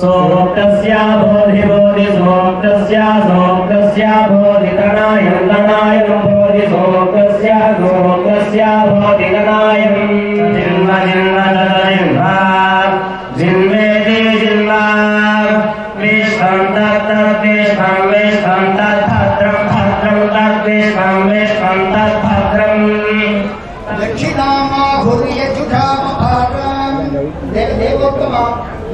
सोक्तस्या बोधि बोधि सोक्तस्या बोधि तनायं बोधि सोक्तस्या बोधि तनायं जिन्म जिन्म जिन्मेति जिन्मा विश्वं तद्विश्वं तद्भद्रं भद्रं तद्विश्वं तद्भद्रं दक्षिणामा घोरियजुषामहाराम देवोत्तमा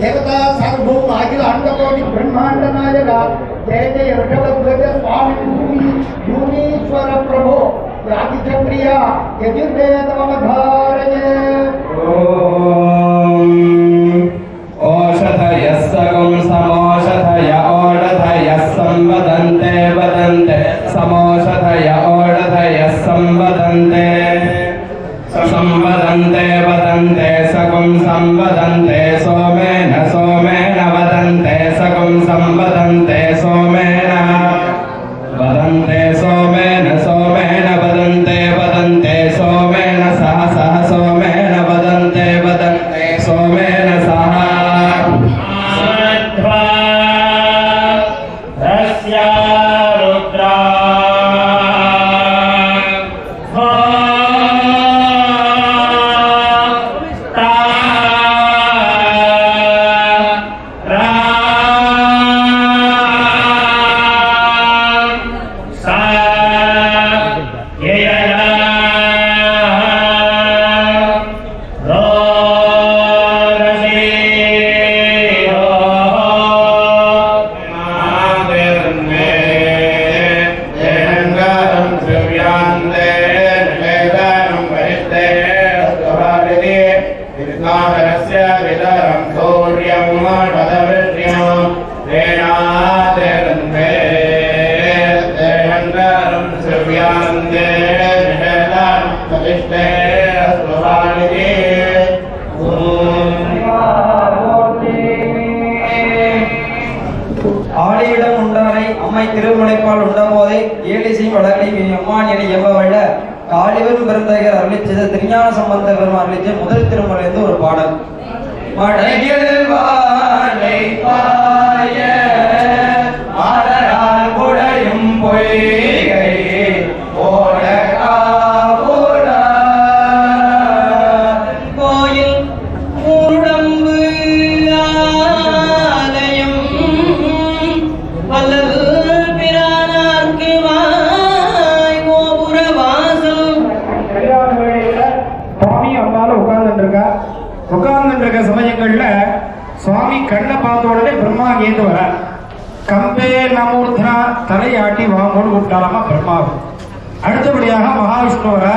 देवता सार्वभौम अखिल अंडकोटि ब्रह्मांड नायक जय जय ऋषभध्वज स्वामी भूमीश्वर प्रभो राजचक्रिय यजुर्वेदमवधारय ओषधयः सकं समोषधय ओषधयः संवदन्ते वदन्ते समोषधय ओषधयः संवदन्ते संवदन्ते वदन्ते सकं संवदन्ते सोमेन सोमेन वदन्ते सकं संवदन्ते सोमेन वदन्ते सोमेन सोमेन वदन्ते वदन्ते सोमेन सह सह सोमेन वदन्ते वदन्ते सोमेन सह रस्या रुद्रा ஆடியிடம் உண்டானை அம்மை திருமுனைப்பால் உண்டபோதே ஏழிசை வளர்களை அம்மான் என எவ்வள காளிவன் பெருந்தகர் அருளிச்சது திருஞான சம்பந்த பெருமான் அருளிச்ச முதல் திருமுறைந்து ஒரு பாடல் மடையில் வாழை பாய ஆடரால் குடையும் பொய்கை ஓட காபுட கோயில் ஊருடம்பு ஆலயம் வல்லல் பிரானார்க்கு வாய் கோபுர வாசல். கல்யாண வேளையில சுவாமி அம்மால உட்கார்ந்துருக்க சமயங்கள்ல சுவாமி கண்ணை பார்த்த உடனே பிரம்மா ஏந்து வர கம்பே நமூர்த்தனா தலையாட்டி வாங்கோடு கூப்பிட்டாராமா பிரம்மாவும். அடுத்தபடியாக மகாவிஷ்ணு வர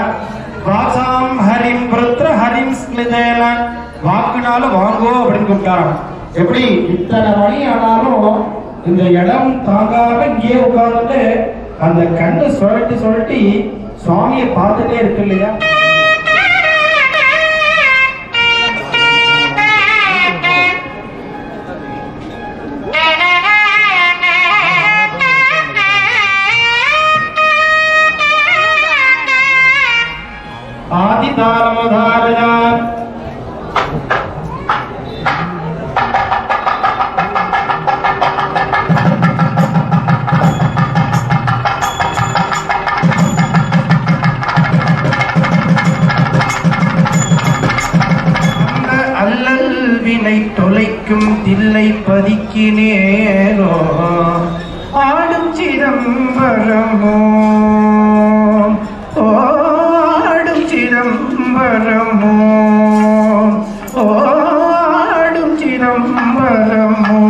வாசாம் ஹரிம் புருத்ர ஹரிம் ஸ்மிதேன வாக்குனால வாங்கோ அப்படின்னு கூப்பிட்டாராம். எப்படி இத்தனை மணி ஆனாலும் இந்த இடம் தாங்காம இங்கே உட்கார்ந்துட்டு அந்த கண்ணு சுழட்டி சுவாமியை பார்த்துட்டே இருக்கு இல்லையா. ஆதிதாரமதாரயா அல்லல் வினை தொலைக்கும் தில்லை பதிக்கினேனோ ஆடும் சிதம்பரமோ ஆடும் சிதம்பரமோ ஆடும் சிதம்பரமோ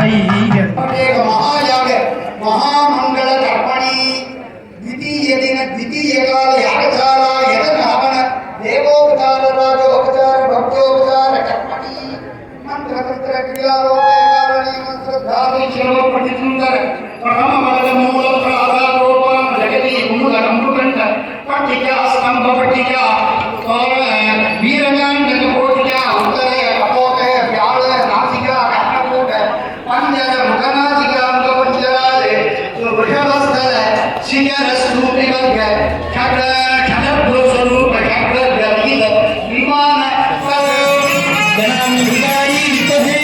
ஐயன் மகாயாக மகாமங்கள கற்பணி द्वितीय दिन द्वितीय काल यागशाला यदन हवन देवोपचार राजोपचार भक्तोपचार कर्मणि मंत्र तंत्र क्रियालोके कारणे मंत्र धारे शिरो प्रतिसुंदर प्रथम मल मूल आधार रूपम जगति मूल मुकुंड पट्टिका स्तंभ पट्टिका और वीरगांड कोटिका उत्तरे कपोते व्याल नासिका कर्णकूट पंजर मुखनासिका अंगपंजरादे वृषभस्थल शिखर स्तूपि वर्ग खड्ग खड्ग स्वरूप खड्ग विमान जनम विदाई विपदे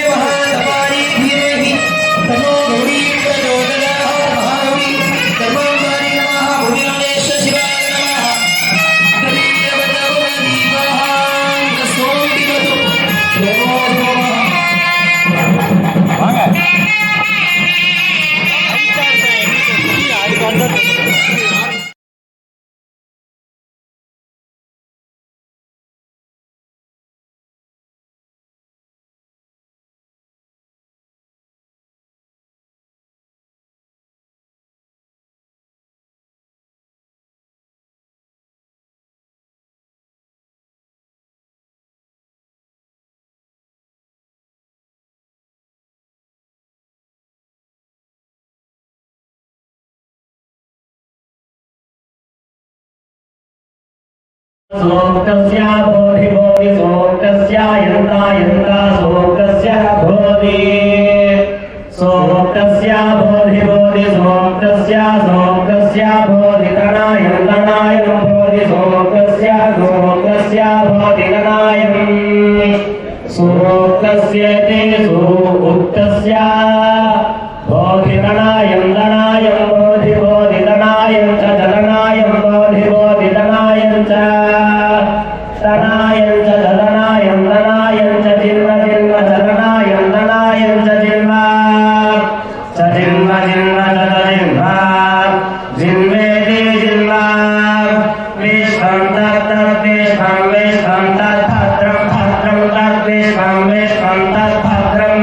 सोक्तस्य बोधि बोधि सोक्तस्य यन्ता यन्ता सोक्तस्य बोधि सोक्तस्य बोधि बोधि सोक्तस्य सोक्तस्य बोधि तनायं तनायं बोधि सोक्तस्य सोक्तस्य बोधि तनायं सोक्तस्य ते सोक्तस्य बोधि तनायं तनायं बोधि बोधि तनायं च तनायं बोधि बोधि तनायं च तनायं च तनायं तनायं च जिन्व जिन्व तनायं तनायं च जिन्व जिन्व जिन्व जिन्व जिन्वेति जिन्व विश्वं तद्विश्वं विश्वं तद्भद्रं भद्रं तद्विश्वं विश्वं तद्भद्रं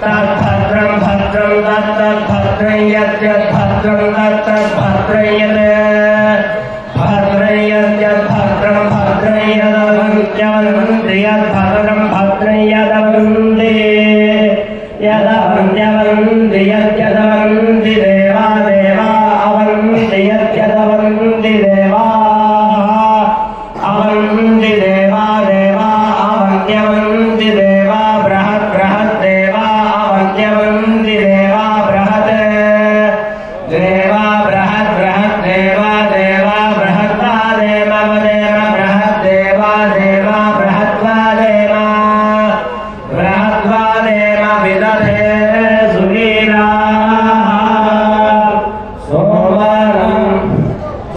तद्भद्रं भद्रं तद्भद्रं यद्भद्रं तद्भद्रं यद् भद्रं यद्भद्रं भद्रं यदवन्त्यवन्ति यद्भद्रं भद्रं यदवन्ति यदवन्त्यवन्ति यद्यदवन्ति देवा देवा अवन्ति यद्यदवन्ति देवाः अवन्ति देवा देवा अवन्त्यवन्ति देवा बृहत् बृहत् देवा अवन्त्यवन्ति देवा बृहत् देवा बृहत् बृहत् देवा देवा बृहत्वा देव देव बृहत् देवा देवा बृहत्वा देव बृहत्वा देव विदधे सुवीराः सोमवारं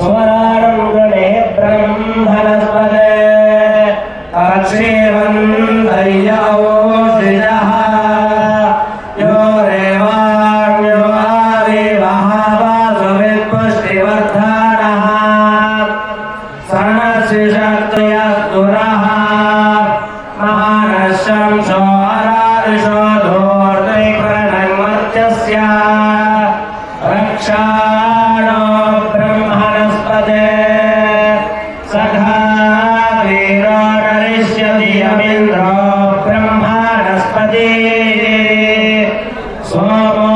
सोमवारं गणे ब्रह्मणस्पदे अक्षेवन्तय्योषिजः यो रेवाण्यो आविर्वहावासुवित्पुष्टिवर्धनः सनशिशक्तयस्तुरः महानशंसो अरादिशो धूर्दैप्रणमत्यस्य रक्षाणो ब्रह्मणस्पदे सखा वीरो नरिष्यति यमिन्द्रो ब्रह्मणस्पति सोमो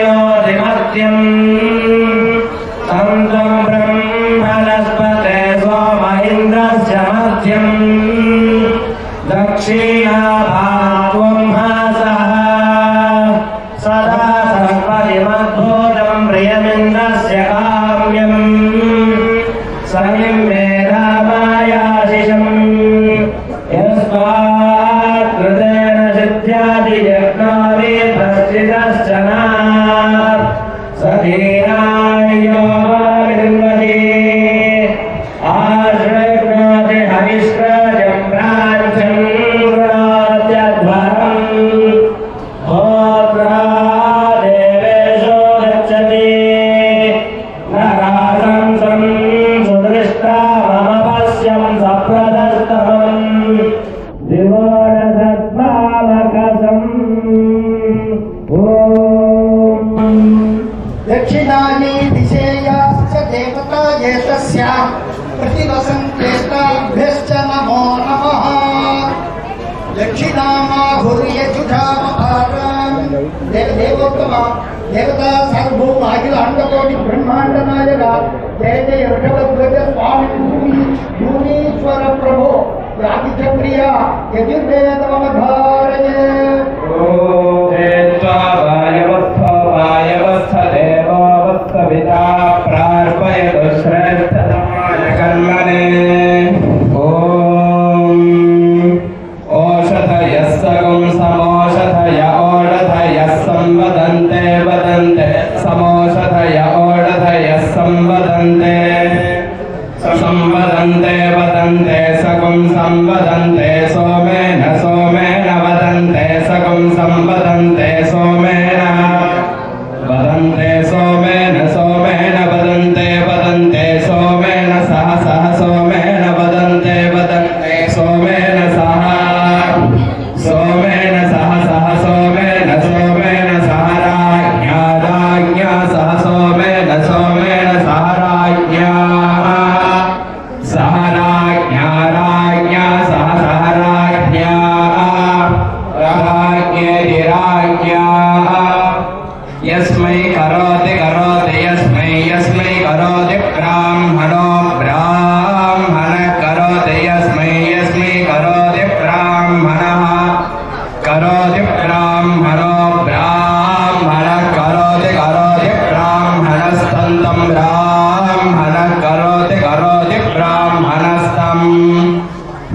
योधिमत्यम् तन्त्रं ब्रह्मणस्पते सोम इन्द्रस्य मध्यम् दक्षिणाभागं हासः सदा सर्वदिमद्भुतं प्रियमिन्द्रस्य काम्यम् समिं वेदामायाशिषम् यस्मात् कृतेन सिद्ध्यादियज्ञादिप्रस्थितश्च न सधीरायो विन्वति आश्रयज्ञाति हविष्कजं प्राञ्चं गृणात्यध्वरम् होत्रा देवेशो गच्छति नरासंसं सुदृष्टा मम पश्यं सप्रदस्तमम् दिवोरसद्भावकसम् ॐ दक्षिणानि दिशेयाश्च देवता एतस्यां प्रतिवसन्तेताभ्यश्च नमो नमः दक्षिणामाहुर्यजुषामभारान् देवोत्तम देवता सार्वभौम अखिल अंडकोटि ब्रह्मांड नायक जय जय ऋषभध्वज स्वामी भूमीश्वर प्रभो यादिचक्रिय यजुर्वेदमधारय वायवस्थदेवोऽवस्थविता प्रार्पयतु श्रेष्ठतमाय कर्मणे ॐ ओषधयः सगुं समोषधय ओषधयः संवदन्ते वदन्ते समोषधय ओषधयः संवदन्ते संवदन्ते वदन्ते सगुं संवदन्ते सोमेन सोमेन राज्ञेति राज्ञाः यस्मै करोति करोति यस्मै यस्मै करोति ब्राह्मणो ब्राह्मणः करोति यस्मै यस्मै करोति ब्राह्मणः करोति ब्राह्मणो ब्राह्मणः करोति करोति ब्राह्मणस्तन्तं ब्राह्मणः करोति करोति ब्राह्मणस्तं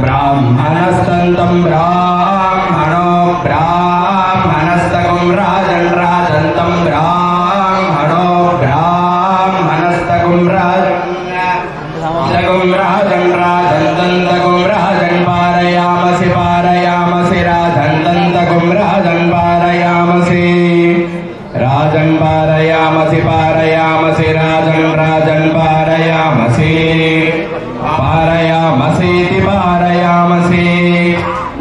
ब्राह्मणस्तन्तं ब्राह्मणो ब्राह्मणस्तकं राजन् राजन्तं ब्राह्मणो ब्राह्मणस्तकं राजन् राजन् राजन्तन्तकं राजन् पारयामसि पारयामसि राजन्तन्तकं राजन् पारयामसि राजन् पारयामसि पारयामसि राजन् राजन् पारयामसि पारयामसीति पारयामसि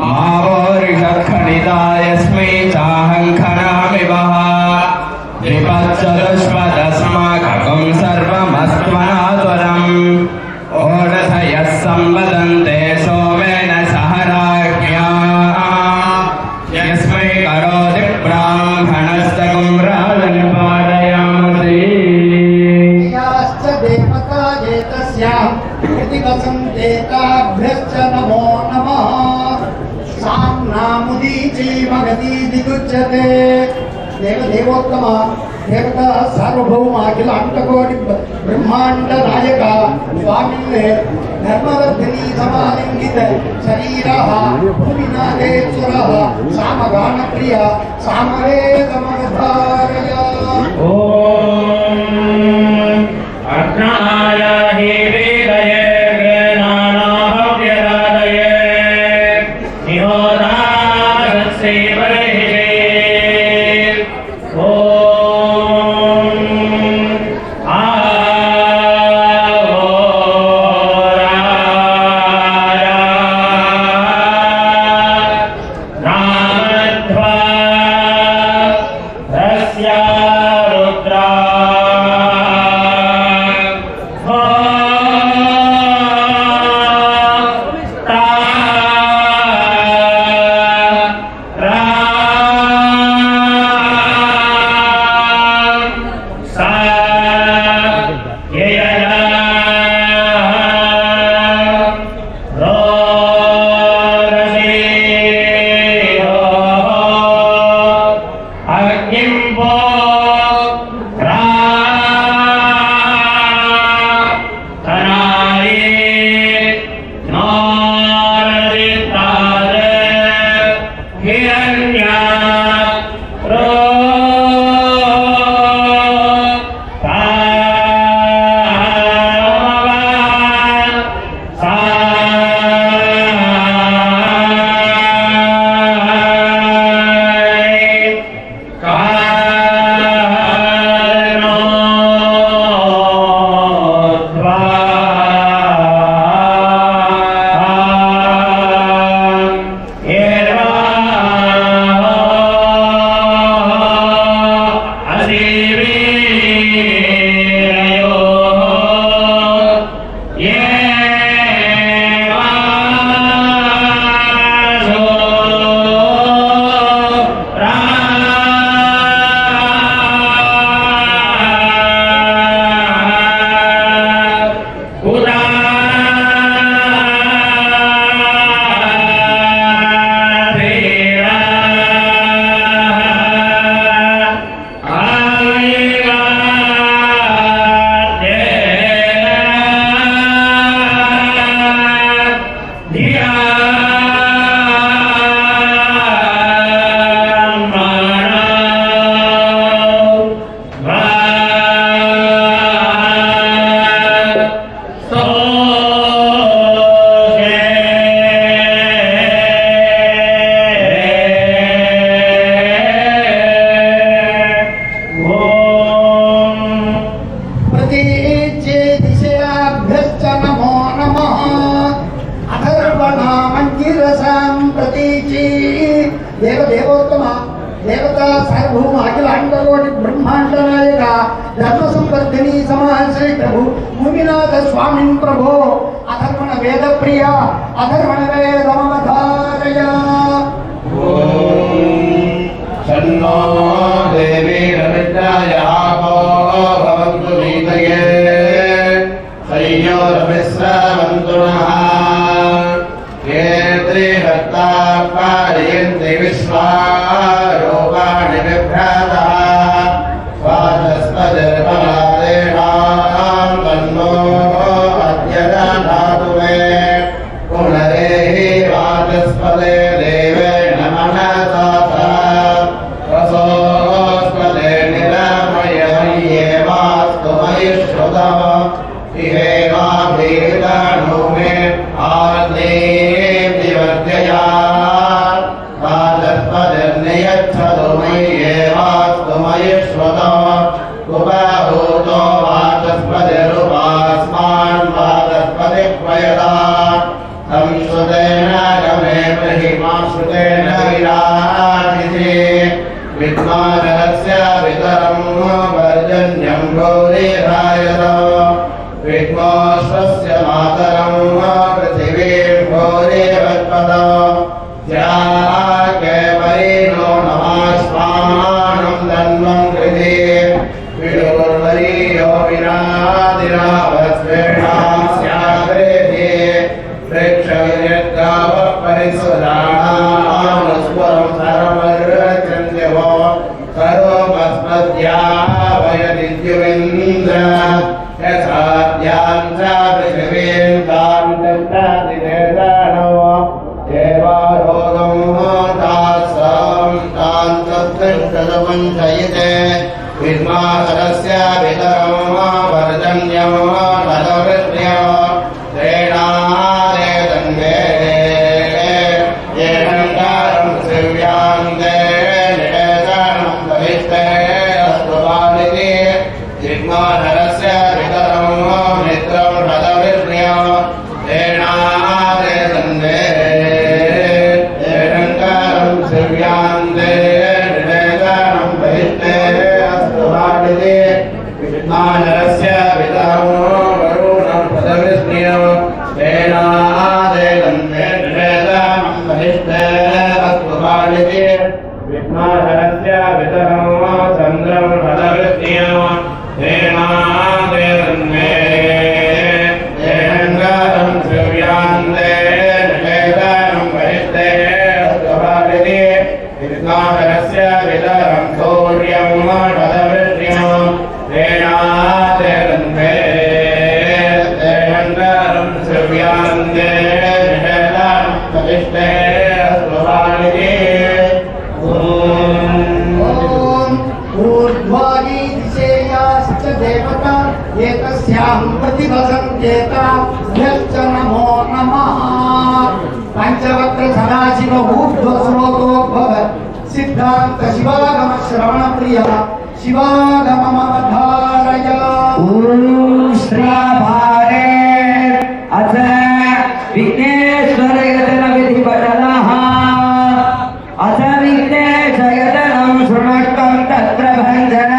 मावोरिषत्खनिता यस्मै चाहं खनामि वः विपच्चतुष्पदस्माकं सर्वमस्त्वनातुरम् ओषधयः संवदन्ते सोमेन सह राज्ञा यस्मै करोति ब्राह्मणस्तकं राजन् पारयामसि याश्च देवता एतस्यां इति वसन्तेताभ्यश्च नमो नमः साम्नामुदीची मगधीदिगुच्यते देवदेवोत्तम देवता सार्वभौम अखिल अंतकोटि ब्रह्मांड नायक स्वामिन्ने धर्मवर्धिनी समालिंगित शरीरः भूमिनाथेश्वरः सामगान प्रिय सामवेदमवधारय ओम अर्चनाय हृदये ज्ञानाभ्यदाये निहोदास्य बर्हिषे ओम आहोराया नामध्वा रस्या रुद्रा देवदेवोत्तम देवता सार्वभौम अखिल अंडकोटि ब्रह्मांड नायक धर्म संवर्धिनी समाज श्री प्रभु भूमिनाथ स्वामी प्रभो अधर्मण वेद प्रिय अधर्मण वेदमवधारय। रूपाणि बिभ्रातः स्वातस्पतिर्मलादेशां तन्नो अद्य दधातु मे पुनरेहि वाचस्पते देवेन मनसा रसोस्पते निरामयमय्येवास्तु मयि श्रुतः इहेवाभिर्दानो मे आदेव्यवर्जयात् वाचस्पतिर्नियच्छतु मय्येवास्तु मयि श्रुतः उपहूतो वाचस्पतिरुपास्मान् वाचस्पतिप्रयतात् संश्रुतेन गमे महिमाश्रुतेन विराजिते विद्मानस्य वितरं पर्जन्यं भूरिधायत विद्मोऽश्वस्य मातरं पृथिवीं भूरिवत्पद ज्याकेवरीनो नमास्मानं धन्वं कृते विडुर्वरीयो विनादिरावस्वेषां स्याग्रेभे प्रेक्षविनिर्गावः परिसुदानानुस्वरं सर्वर्चन्द्यवो करोमस्मद्या वयदिद्युविन्द्र यथाद्यां च पृथिवीं तां दत्तादिदेदानो देवारोगं तासां तां तत्कृष्टवञ्चयिते विद्मासरस्य वितरं वर्जन्यं तदवृष्ट्यो श्रेणादे तन्वे येनङ्कारं शिव्यान्ते निषेधनं भविष्टे अस्तु बालिके विद्मासरस्य वितरं मित्रं तदवृष्ट्यो श्रेणादे तन्वे येनङ्कारं शिव्यान्ते निषेधनं भविष्टे अस्तु बालिके विद्मासरस्य वितरं वरुणं तदवृष्ट्यो श्रेणादे तन्वे निषेधनं भविष्टे अस्तु बालिके विद्मासरस्य वितरं चन्द्रं तदवृष्ट्यो श्रेणादे तन्वे येनङ्कारं शिव्यान्ते निषेधनं भविष्टे अस्तु बालिके विद्मासरस्य वितरं सूर्यं तदवृष्ट्यो श्रेणादे तन्वे येनङ्कारं शिव्यान्ते निषेधनं भविष्टे अस्तु बालिके ॐ ऊर्ध्वानि दिशेयाश्च देवता एतस्यां प्रतिभसन्त्येताभ्यश्च नमो नमः पञ्चवक्त्र सदाशिव ऊर्ध्वस्रोतोद्भव सिद्धान्त शिवागम श्रवणप्रिय शिवागममवधारय श्राभारे अथ विघ्नेश्वरयतन विधिपटलः अथ विघ्नेशयतनं शृणुष्टं तत्र भञ्जन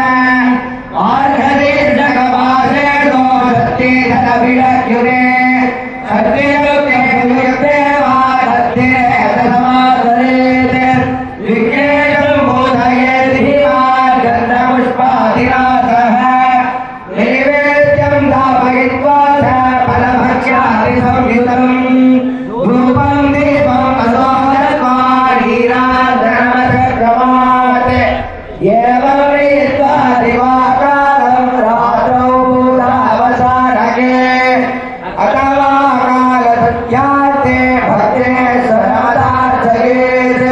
आर्घदीर्घकपाशे दोषत्ते धनविडक्युरे सत्ययुक्ते वा तत्ते समादरेत् विघ्नेशं बोधयेत् धीमान् गन्धपुष्पाधिरासः नैवेद्यं दापयित्वा च फलभक्ष्यादिसंयुतम् धूपं दीपं असोदत्वा नीराजनमचक्रमात् एवं रीत्या दिवाकालं रात्रौ पूजावसानके अथवा कालसत्यार्थे भक्तेश्वरमदार्चयेत्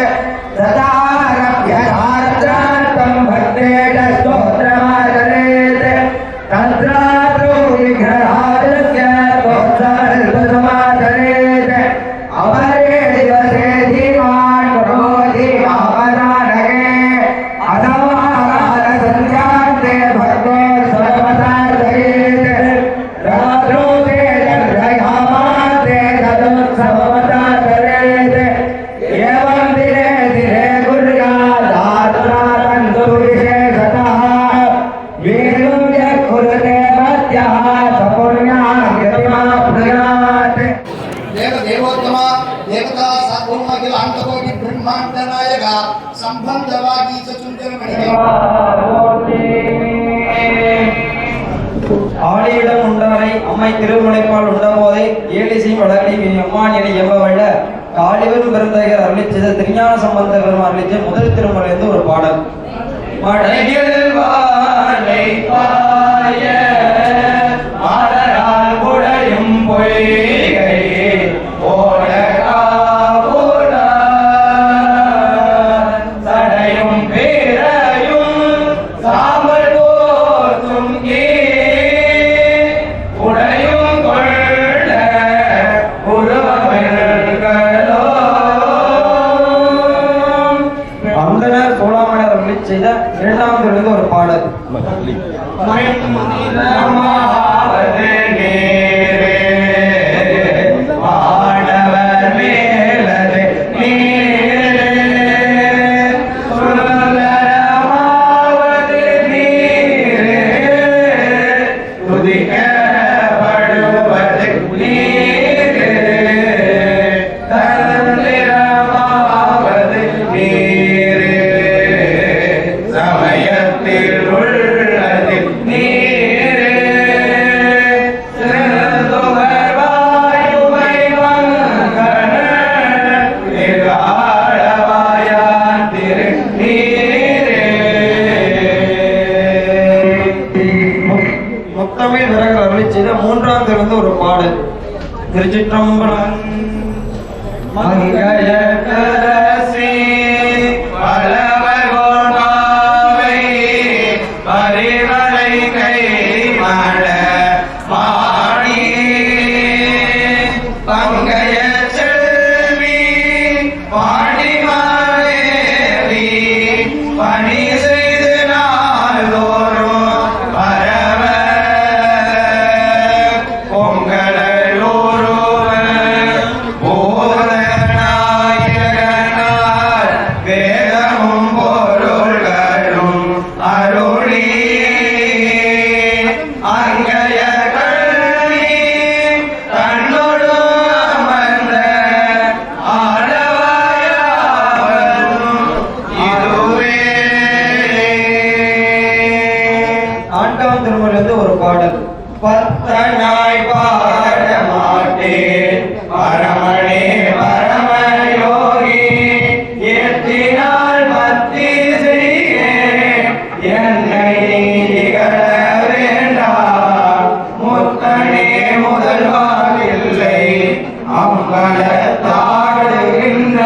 तदारभ्य रात्रान्तं भक्तेन स्तोत्रमाचरेत् तत्रात्रौ विघ्नराजस्य स्तोत्रसमाचरेत् अपरे दिवसे धीमान् करोति वामनानके अथवा कालसन्ध्यान्ते भक्तेश्वरमदार्चयेत् रात्रौ ते चन्द्रयामान्ते तदुत्सवमदाचरेत् एवं दिने दिने कुर्यादात्रातन्तुविशेषतः वेदं यः कुरुते मध्यः सपुण्यां यतिमाप्नुयात् देवदेवोत्तम देवता सार्वभौमखिल अन्तकोटि ब्रह्माण्ड नायक सम्बन्धवादी चतुर्जनमणि ஆடியிடம் உண்டாரை அம்மை திருமுனைப்பால் உண்டபோதே ஏழிசை வளர்ச்சி அம்மான் என எவ்வள காளிவன் பெருந்தகையர் அருளிச் செய்த திருஞான சம்பந்த பெருமான் அருளிச் செய்த முதல் திருமுறையிலிருந்து ஒரு பாடல். மடையில் வாழை பாய மலரால் குடையும் பொய்கை ஓட காவுட சடையும் பேரையும் சாம்பல் போற்றும் உடையும் கொள்ள உருவமெல்களோ அந்தனர் சோழாமணர் அருளிச் செய்த இரண்டாம் திருவிழா ஒரு பாடல். மண்ணிலமாவது நீரே, வானவர் மேலது நீரே, சுந்தரமாவது நீரே, துதிக்கப்படுவது நீரே, தந்திரமாவது நீரே, சமயத்தில் உள்ளது நீரே, சிறுதுகர்வாயுமை வங்கண நிகாழவாயான் திரு நீரே. முத்தமிழ் விரகர் அருளிச் செய்த மூன்றாம் திறந்து ஒரு பாடல். திருச்சிற்றம்பலம். மங்கைய கரசி பலவகோபாவை பரிவளை கை மட மாடி பங்கைய செல்வி பாடிமாரேவி பணி செய்து நாள்தோறும் பரவ பொங்கலூருவன் போதநாயகனார் வேதமும் பொருள்களும் அருளி அங்கய கல்வி தன்னோடு அமர்ந்த ஆளவாயாவதும் இதுவே. ஆண்டாம் திருமலிருந்து ஒரு பாடல். பத்தனாய் பாட மாட்டேன் பரமனே பரமயோகி ஏற்றினால் பக்தி செய்ய என்னை இகழ வேண்டாம் முத்தனே முதல்வாரில்லை அம்பலத்தாடுகின்ற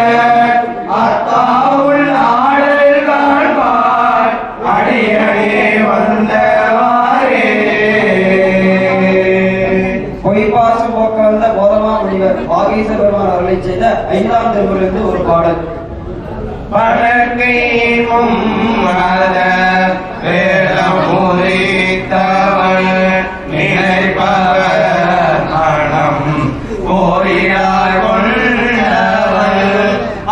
அத்தாவுள் ஆடல் காண்பார் அடியடே வந்தவாரே. பொய்பாசு போக்க வந்த கோதமா முனிவர் வாகீச பெருமான் அருளிச் செய்த ஐந்தாம் திருமுறையிலிருந்து ஒரு பாடல். பழக்கை மும்மத வேதமுரித்தவன் நினைப்பவர் மனம் கோயிலாய் கொண்டவன்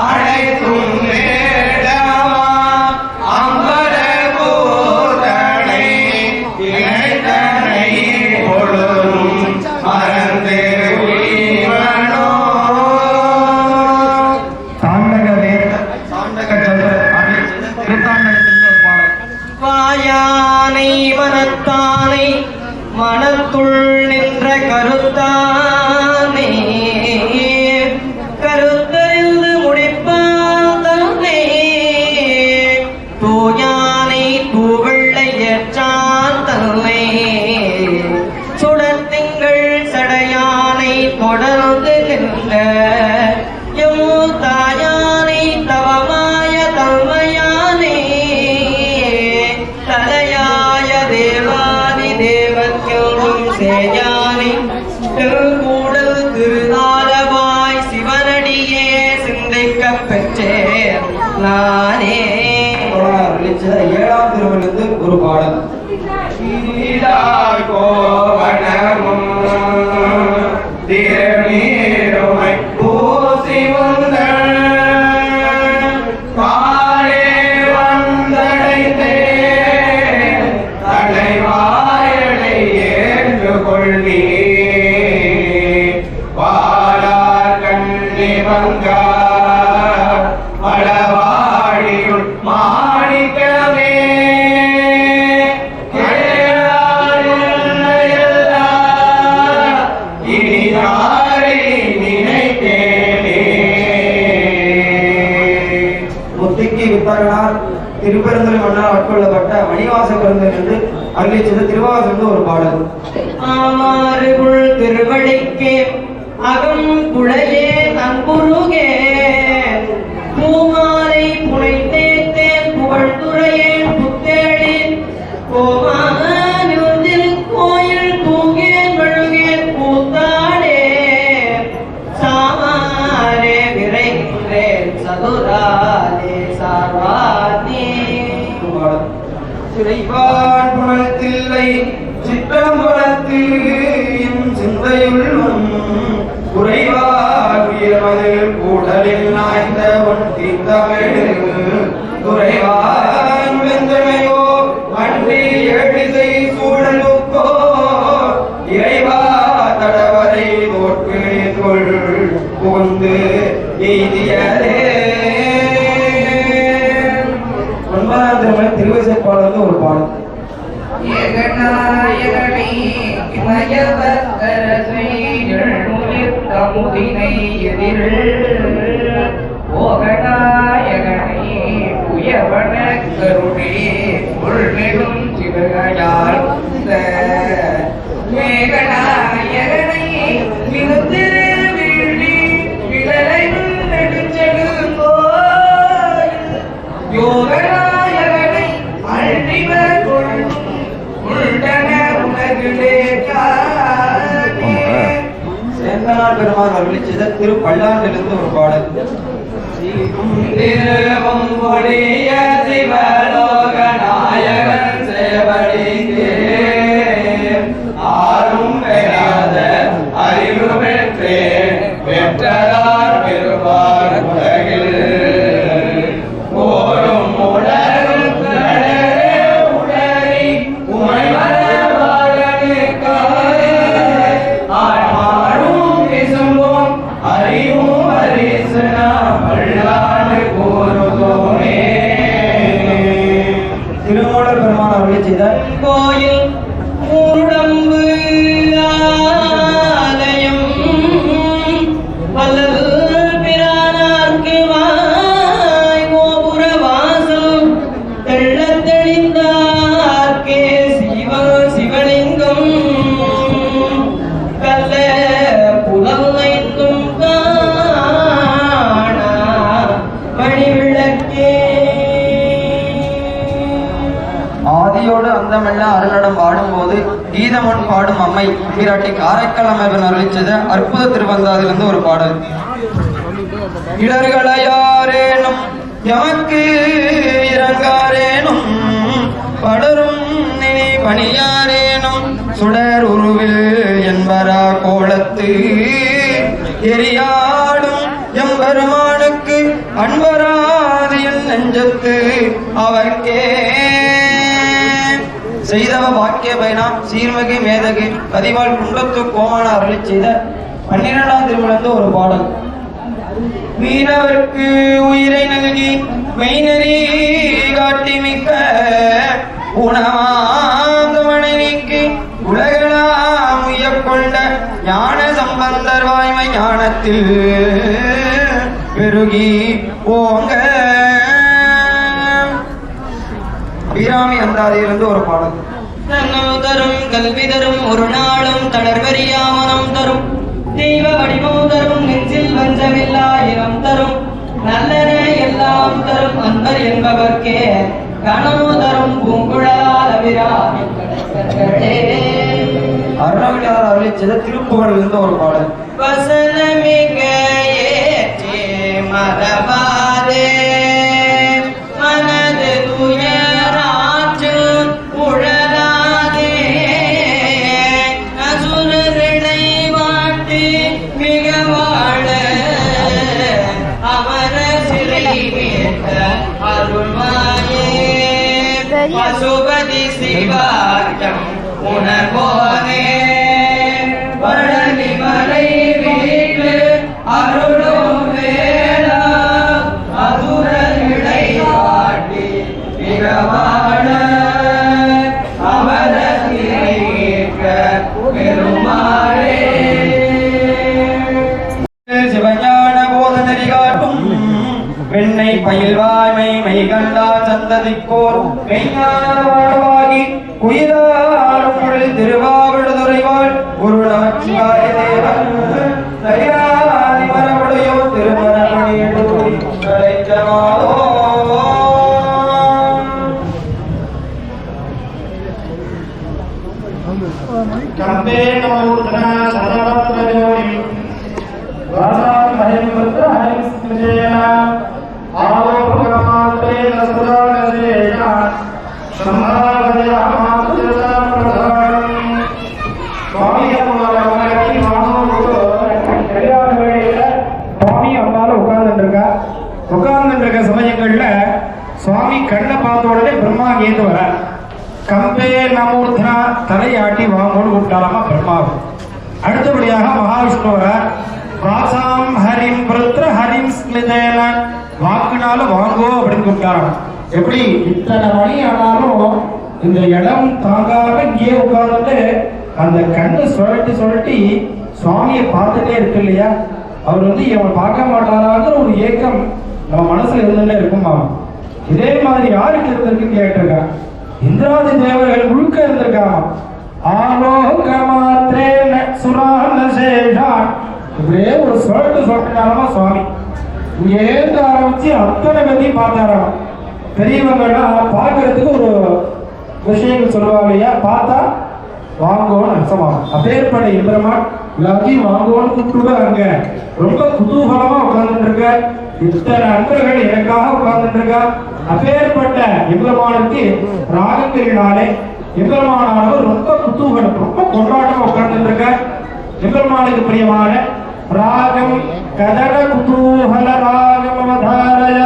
அனைத்தும் வேடமா அம்பல கூத்தனை இணைத்தனை பொழுதும் மறந்து உய்வனோ. தாண்டகவே தாண்டக சொல்ற திருத்தாண்டகத்தில் ஒரு பாடல். வாயானை மனத்தானை மனத்துள் நின்ற கருத்தானே கருத்தறிந்து முடிப்பாந்தே தூயானை தூவெள்ளை ஏற்றான் தன்னை சுடத்திங்கள் சடையானை தொடர்ந்து நின்ற எம் தாயானை தவமாய தன்மையானே தலையாய தேவாதி தேவத்யோடும் சேயானி திருக்கூடல் திருநாளவாய் சிவனடியே சிந்திக்கப் பெற்றேன் நானே. அருளிச் செய்த ஏழாம் திருமுறையிலிருந்து ஒரு பாடல். சீதாய் கோவணமும் திருநீருமை பூசி உந்தன் காலே வந்தடைந்தேன் தலைவாயனை ஏற்று கொள்ளி பாலார் கண்ணி வங்கா மலவாடியுள் மாணிக்கமே இனி யாரை நினைத்தேனே பெருமானார் திருப்பெருந்துறை மன்னர் ஆட்கொள்ளப்பட்ட மணிவாச பெருந்திலிருந்து அருளி செய்த திருவாசகம் ஒரு பாடல். ஆமாறுகுள் திருவடிக்கே அகம் குழையே நன்புருகே பூமாலை புனைத்தேன் புகழ்துறையேன் புத்தேளின் கோமானில் கோயில் தூங்கேன் வழுகேன் கூத்தாடே சாமாரே விரைகின்றேன் சதுராலே சார்வாதே. சிறைவான் புனத்தில்லை சிற்றம்பலத்து என் சிந்தையுள்ளும் குறைவாகியமதில் கூடலில் நாய்ந்த ஒட்டி தமிழ் குறைவான் வெந்தமையோ அன்றி எழுதிசை சூழலுக்கோ இறைவா தடவரை தோற்கு தொல் புகுந்து எய்தியதே. ஒன்பதாம் திருமண திருவிசைப்பாடல் ஒரு பாடல். ஏகநாயகனே இமயவர்த்தரசை எழுமுயிர் தமுதினை எதிரில் ஓகநாயகனே புயவன கருணே உள்மிகும் சிவகையால் மேகநாயகனை மிகுதிரு வீழி விழலை நெடுஞ்செழுங்கோ யோகநாயகனை அழிவர் சேந்தனார் பெருமான் அருளி செய்த திரு பல்லாண்டிலிருந்து ஒரு பாடல். திருவம்பொழிய சிவலோக நாயகன் சேவடிக்கே ஆரும் பெறாத அறிவு பெற்றேன் பெற்றதார் பெறுவார் உலகில் ஓடும் உலரும் உடறி உமைவர ஆழ்மாடும் விசும்பும் அறிவும் அரிசனா பல்லாண்டு கூறுதோமே. திருமூலர் பெருமான் அருளி செய்த கோயில் ஊடம்பு ஆலயம் வல்லல் பிரானார்க்கு வாய் கோபுர வாசல் தெள்ளத் தெளிந்தார்க்கே சிவலிங்கம் கல்ல புலல் வைத்தும் காணா மணிவிளக்கே. ஆதியோடு அந்தமெல்லாம் அருளடம் பாடும்போது கீதமொன் பாடும் அம்மை பிராட்டி காரைக்கால் அம்மையன் அருளி செய்த அற்புத திருவந்தாதிலிருந்து ஒரு பாடல். இடர்களையாரேனும் எமக்கு இறங்காரேனும் படரும் நினை பணியாரேனும் சுடர் உருவில் என்பரா கோலத்து எரியாடும் எம்பெருமானுக்கு அன்பராது என் நெஞ்சத்து அவர்க்கே செய்தவ பாக்கிய பயனா சீர்மகி மேதகி பதிவாள் குன்றத்து கோமான அருளி செய்த 12ஆம் திருமணத்து ஒரு பாடல். மீனவர்க்கு உயிரை நல்கி மெய்நெறி காட்டி மிக்க உணவாங்கமனை நீக்கி உலகெல்லாம் உய்யக்கொண்ட ஞான சம்பந்தர் வாய்மை ஞானத்தில் பெருகி ஓங்க. வீராமி அந்தாதியிலிருந்து ஒரு பாடல். தன்னம் தரும் கல்வி தரும் ஒரு நாளும் தளர்வறியாமனம் தரும் தெய்வ வடிவம் தரும் நெஞ்சில் வஞ்சமில்லாயிரம் தரும் நல்லன எல்லாம் தரும் அன்பர் என்பவர்க்கே கனவு தரும் பூங்குழலால் அபிராமி கடற்கரைகளே. அருணாவிலார் அருளி செய்த திருப்புகழிலிருந்து ஒரு பாடல். வசனமிக ஏற்றே மரபாதே மனது துயராற்று உழலாதே அசுரர்களை வாட்டி மிக வாழ அமர சிறை மீட்ட அருள்வாயே பசுபதி சிவாயம் உணர்வோனே பழனி மலை வீட்டு அருளும் வேளா அசுரர்களை வாட்டி மிகவாழ அமர சிறை மீட்க பெருமாளே. சிவஞான போத நெறி காட்டும் வெண்ணை பயில்வாய்மை மெய் கண்டா சந்ததிக்கோர் மெய்ஞானவாகி குயிலாரும் பொழில் திருவாவடுதுறைவாள் குரு நமச்சிவாய தேவன் தயாரி மரபுடையோ திருமணமணியடூரி கலைச்சமாதோ கம்பே நமூர்த்தனா சரவத்ரஜோனி வாசாம் ஹயம் வத்ர ஹயம் ஸ்மிருஜேனா ஆலோகமாத்ரே நசுரானதேயா சம்ஹாவதயா மாத்ரதா பிரதானி சுவாமி அம்மாவை வாங்கோடு கல்யாண வேளையில சுவாமி அம்மால உட்கார்ந்துருக்க சமயங்கள்ல சுவாமி கண்ணை பார்த்த உடனே பிரம்மா கேந்து வர கம்பே நமூர்த்தனா தலையாட்டி வாங்கோடு கூப்பிட்டாராமா பிரம்மாவு. அடுத்தபடியாக மகாவிஷ்ணு வர வாசாம் ஹரிம் புருத்ர ஹரிம் ஸ்மிதேன வாக்குனால வாங்கோ அப்படின்னு கூப்பிட்டாராம். எப்படி இத்தனை மணி ஆனாலும் இந்த இடம் தாங்காம இங்கே உட்கார்ந்துட்டு அந்த கண்ணு சுழட்டி சுவாமியை பார்த்துட்டே இருக்கு இல்லையா, அவர் இவன் பார்க்க மாட்டாராங்கிற ஒரு ஏக்கம் நம்ம மனசுல இருந்துட்டே இருக்குமா. இதே மாதிரி யாருக்கு இருந்திருக்கு கேட்டிருக்கான். இந்திராதி தேவர்கள் முழுக்க இருந்திருக்காங்க. ஆலோகமாத்ரேன சுரானசேஷான் இப்படியே ஒரு சொல்லிட்டாரமா சுவாமி இங்க ஏந்து ஆரம்பிச்சு அத்தனை பேரையும் பார்த்தாராம். பெரியவங்கள்லாம் பார்க்கறதுக்கு ஒரு விஷயங்கள் சொல்லுவாங்க இல்லையா, பார்த்தா வாங்குவோன்னு அர்த்தமாகும். அப்பேற்பட்ட இந்திரமான் எல்லாத்தையும் வாங்குவோன்னு கூப்பிட்டு அங்க ரொம்ப குதூகலமா உட்கார்ந்துட்டு இருக்க. இத்தனை அன்பர்கள் எனக்காக உட்கார்ந்துட்டு இருக்கா. அப்பேற்பட்ட இந்திரமானுக்கு ராகங்களினாலே இந்திரமானவர் ரொம்ப குதூகலம் ரொம்ப கொண்டாட்டமா உட்கார்ந்துட்டு இருக்க. இந்திரமானுக்கு பிரியமான ராகம் கதட குதூகல ராகம் அவதாரய.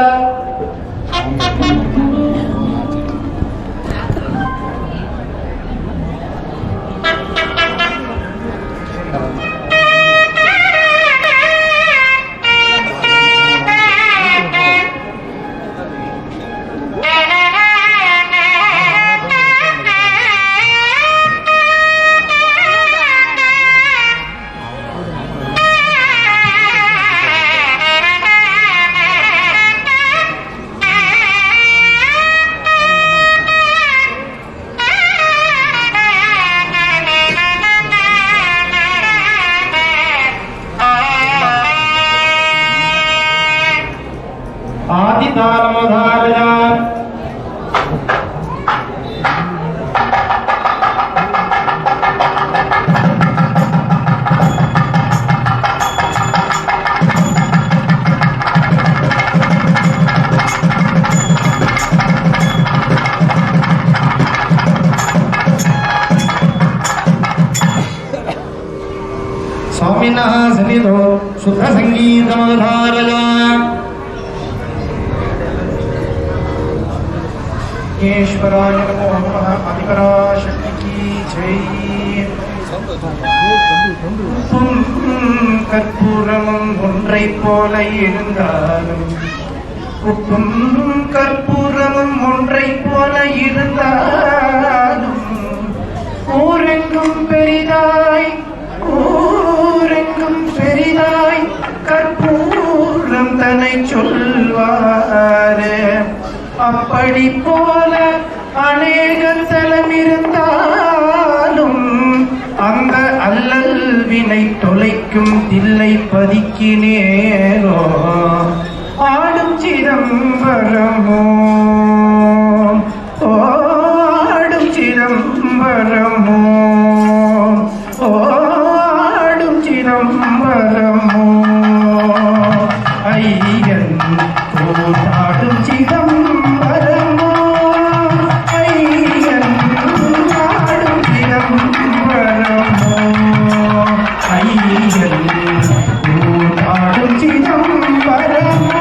स्वामिनः सन्निधौ शुद्ध संगीतमवधारया. ईश्वराय नमो नमः. आदिपराशक्ति की जय. கற்பூரமும் ஒன்றை போல இருந்தாலும் உப்பும் கற்பூரமும் ஒன்றை போல இருந்தாலும் ஊரெங்கும் பெரிதாய் கற்பூரம் தன்னை சொல்வாரு. அப்படி போல அநேக தலம் இருந்தாலும் அந்த அல்லல் வினை தொலைக்கும் தில்லை பதிக்கினேரோ ஆடும் சிதம்பரமோ ஆடும் சிதம்பரமோ ஆடும் சிதம்பரமோ ஐயன் ஆடும் சிதம்பரமோ ஐயன் ஆடும் சிதம்பரமோ ஐயன் ஆடும் சிதம்பரமோ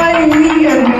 ஐயன்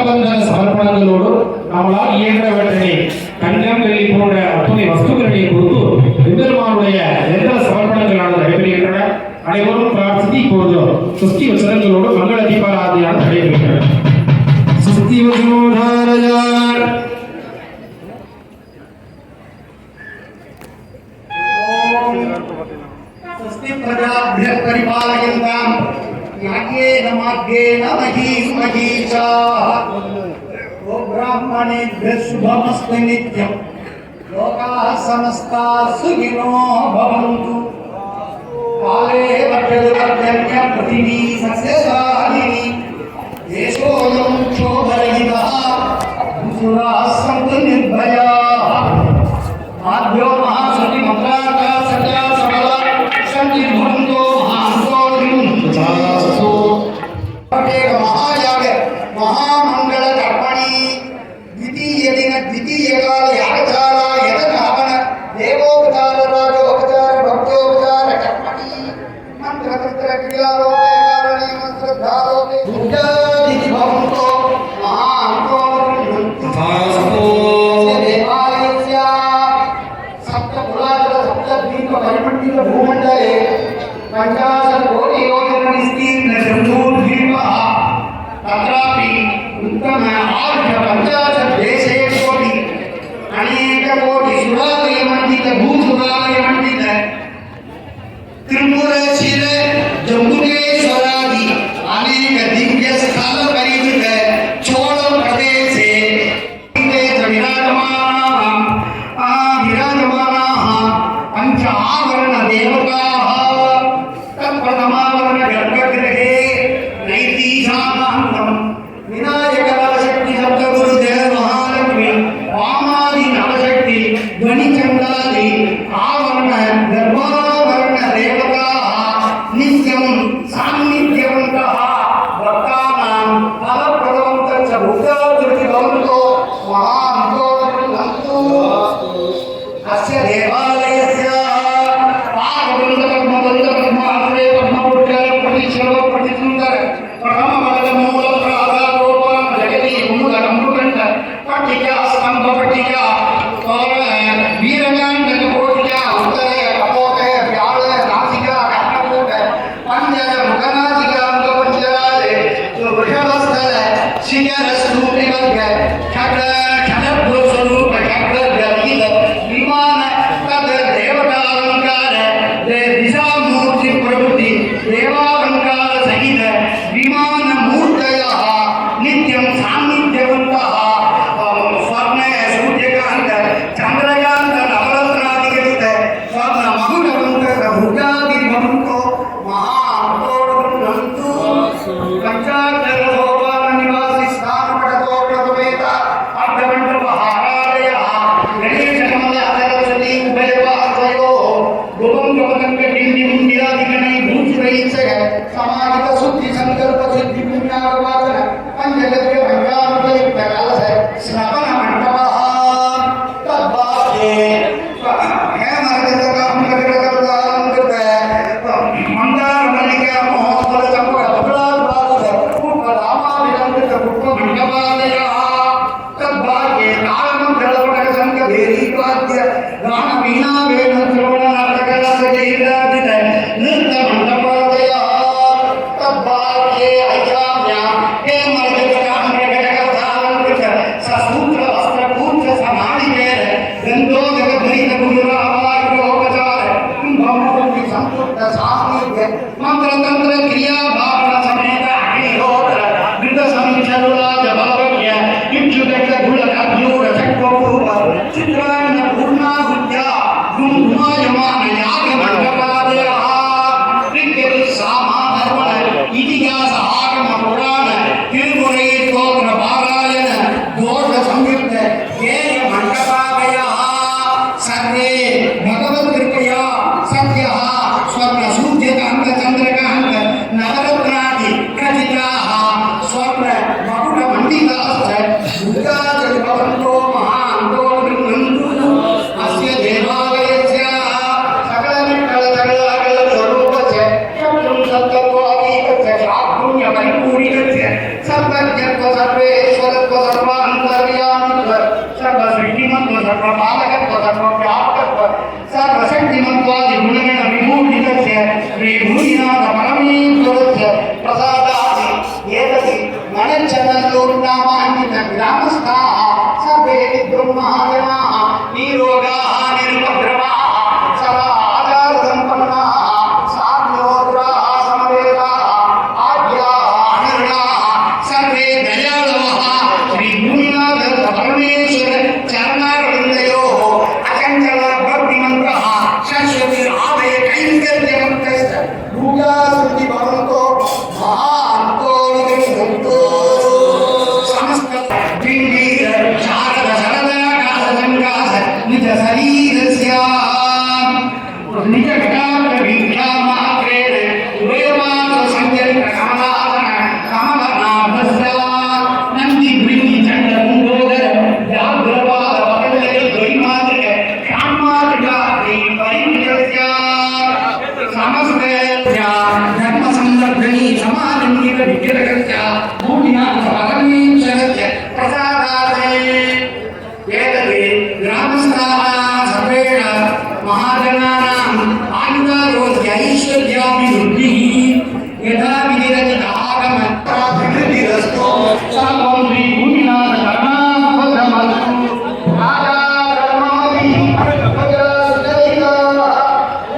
சகபந்தன சமர்ப்பணங்களோடு நம்மளால் இயன்றவற்றை தங்கம் வெள்ளி போன்ற அத்துணை வஸ்துக்களை கொடுத்து எம்பெருமானுடைய எந்திர சமர்ப்பணங்களானது நடைபெறுகின்றன. அனைவரும் பிரார்த்தித்து இப்போது சுஸ்தி வசனங்களோடு மங்கள தீபாராதனையானது நடைபெறுகின்றன. சுஸ்தி வசனோதாரயார் स्वस्ति प्रजाभ्यः परिपालयन्ताम् न्याय्येन मार्गेण महीं महीषाः गोब्राह्मणेभ्यः शुभमस्तु नित्यम् लोकाः समस्ताः सुखिनो भवन्तु काले वर्षदुर्जन्य पृथिवी सस्यशालिनी देशोऽयं क्षोभरहितः भूसुराः सन्तु निर्भयाः आद्यो महासति मन्त्राका सत्या सकला शक्ति भवन्तो महान्तोऽस्तु एक महायाग महामंगल कर्मणि द्वितीय दिन द्वितीय काल यागशाला यदनावन देवोपचार राजोपचार भक्तोपचार कर्मणि मंत्र तंत्र क्रियालोके कारणे मंत्र धारोके बुद्धादिति भवन्तो महान्तोऽस्तु देवालयस्य सप्तपुरातन सप्तद्वीप परिमण्डित भूमण्डले 50 कोटि योजन विस्तीर्ण जम्बूद्वीपः तत्रापि उत्तम आर्ध 50 देशे कोटि अनेक कोटि सुरालय मण्डित भूसुरालय मण्डित त्रिपुरशिर जम्बुकेश्वरादि अनेक दिव्य स्थल परिवृत चोळ प्रदेशे विराजमानाः पंच आवरण देवताः तत्प्रथमावरण गर्भगृहे नैतीशानान्तं विनायक नवशक्ति सप्तगुरुदेव महालक्ष्मी वामादि नवशक्ति ध्वनिचण्डादि आवरण गर्भावरण देवताः नित्यं सान्निध्यवन्तः भक्तानां फलप्रदवन्तः च भूतादृति भवन्तो महान्तो अस्य देवालयस्य पादबन्ध पद्मबन्ध पद्माश्रय पद्मपुट्टर प्रतिश्रव प्रतिसुन्दर प्रथमबल मूल प्राधारोपण जगति मूल अमृतंड पट्टिका स्तंभ पट्टिका और वीरगांड कोटिका उत्तर कपोट व्याल नासिका कर्णकूट पंजर मुखनासिका अंगपंजराले वृषभस्थल शिखर स्तूपिवर्ग खड्ग खडभ स्वरूप खड्ग गलित विमान तद देवतालंकार दिशामूर्ति प्रभृति देवालंकार सहित विमान मूर्तयः नित्यं सान्निध्यवन्तः स्वर्ण सूर्यकांत चंद्रकांत नवरत्नादिगलित स्वर्ण महुडवन्त भुजादि भवन्तो महाअन्तोरन्तु पंचाक्षर सोपान निवासी स्थान पटतोपवेत अर्धमण्डपहारालयः गणेश कमल सरस्वती उभयपार्श्वयोः गोपं गोपतंग बिंदी मुंडियादिगणै भूषुरैश्चय समाहित शुद्धि संकल्प सिद्धि पुण्यार्वाचन पंचगद्य भंगारुपयुक्त कलश श्रवण मंडपः तद्वाक्ये मंदार मल्लिका महोत्सव चंपक बबलाद्वादश पुष्प रामाभिलंबित पुष्प मंडपालयः तद्भाग्ये तालमंगलपटक संघ भेरीवाद्य गान वीणा वेद श्रवण नाटक रसगीरादित नृत्य मंडपालयः तद्भाग्ये ऐशाम्यां हे मर्दकरामृगजगधालंकृत ससूत्र वस्त्र पूज्य समाधिवेद गंधोदक द्वैत गुरुरावार्योपचार कुंभमूर्ति संपुट सान्निध्य मंत्र तंत्र क्रिया भावना समेत अग्निहोत्र घृत संचरुराज भवज्ञ इक्षुदक्ष गुण अभ्यूढ शक्वपूर्व चित्रान्न पूर्णाहुत्या गुंधुमायमान याग मंडपादयः ऋग्वेद सामाधर्मण इतिहास आगम पुराण तिरुमुறை स्तोत्र पारायण दोष संयुक्त गेय मंडपादयः सर्वे भगवत् कृपया सत्यः स्वर्ण सूर्यकांत चंद्रकांत नवरत्नादि खचिताः स्वर्ण मकुट मंडिताश्च भूताचरि भवन्तो महान्तो गृह्णन्तु अस्य देवालयस्य सर्वेश्वरत्व सर्वान्तर्यामित्व सर्वसृष्टिमत्व सर्वपालकत्व सर्वव्यापकत्व सर्वशक्तिमत्वादि गुणगण विभूषितस्य श्री भूमिनाथ परमेश्वरस्य प्रसादादि एतदि मनश्चलन्तोर्नामान्वित ग्रामस्थाः सर्वे ब्रह्माजनाः निरोगाः निरुपद्रवाः सदा आचारसम्पन्नाः साध्योग्राः समवेदाः आज्ञाः अनिर्णाः सर्वे दयालवः श्री भूमिनाथ परमेश्वर चरणारविन्दयोः अचञ्चल भक्तिमन्त्रः शाश्वती आदय कैङ्कर्यमन्त्रश्च भूयासुति भवन्तो महान्तो विगन्तु समस्त बिम्बीर शारद शरदाकाश संकाश निज शरीरस्य निज विकार विद्यामात्रेण उदयमान संजलित कमलासन कमलनाभस्य नंदी बृंदी चंड कुंभोदर व्याघ्रपाद वकंडले द्वैमात्रिक श्यामात्रिका परिमितस्य समस्त धर्म संरक्षणी समानंदित विग्रहस्य भूमिनाथ परमेश्वरस्य प्रसादाते एतदि ग्रामस्थाः सर्वेण महाजनानाम् आयुरारोग्य ऐश्वर्याभिवृद्धिः यथा विधिरचित आगमनाभिवृद्धिरस्तु सर्वं श्री भूमिनाथ करुणाभद्रमस्तु राजा धर्माभिः प्रतिदिनं நான்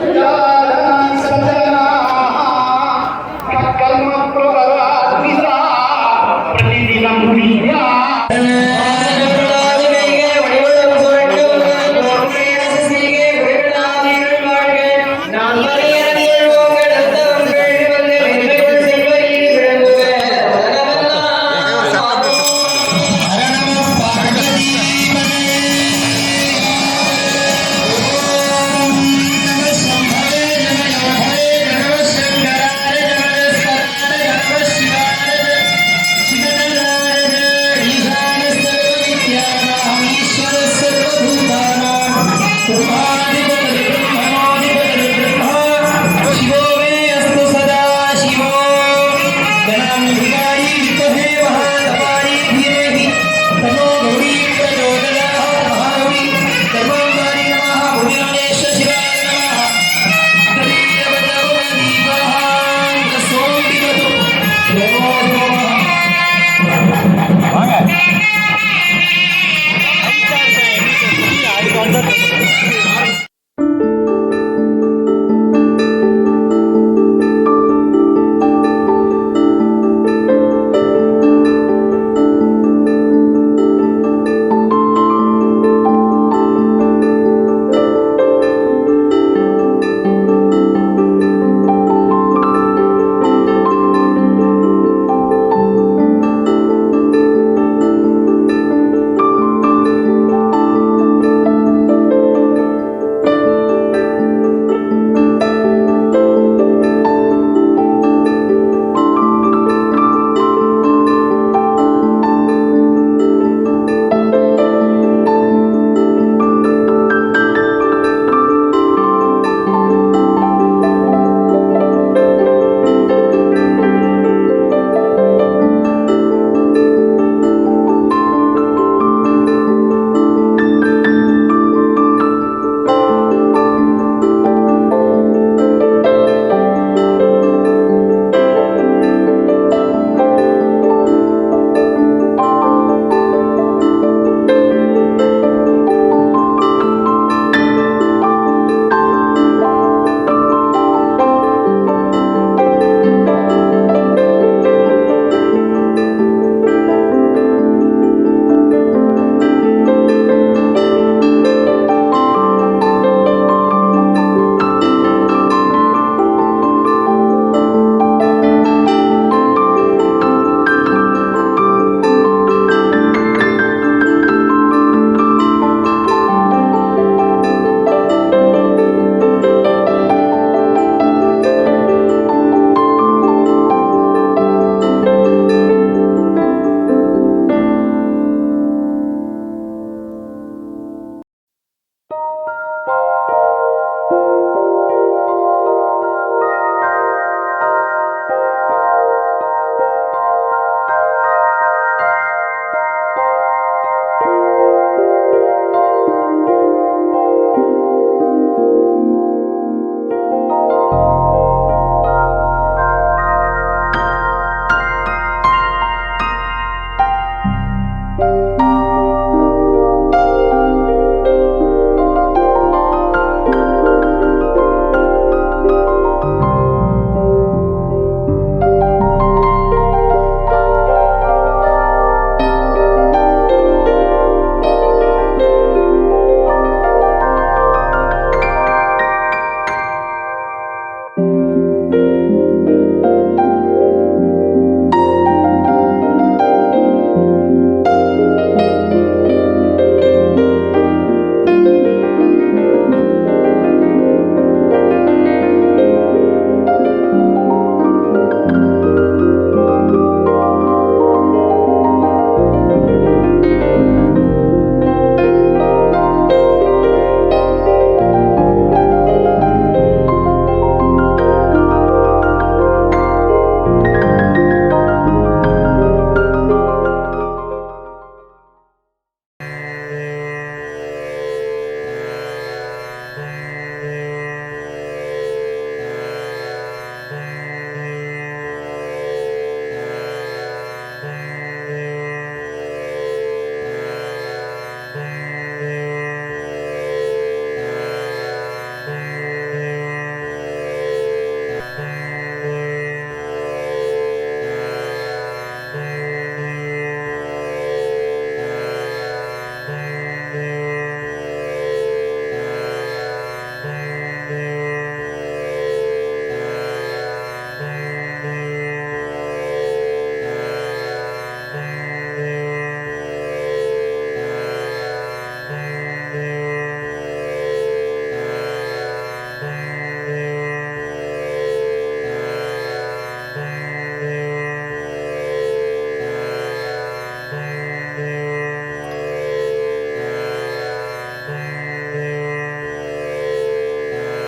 Thank you.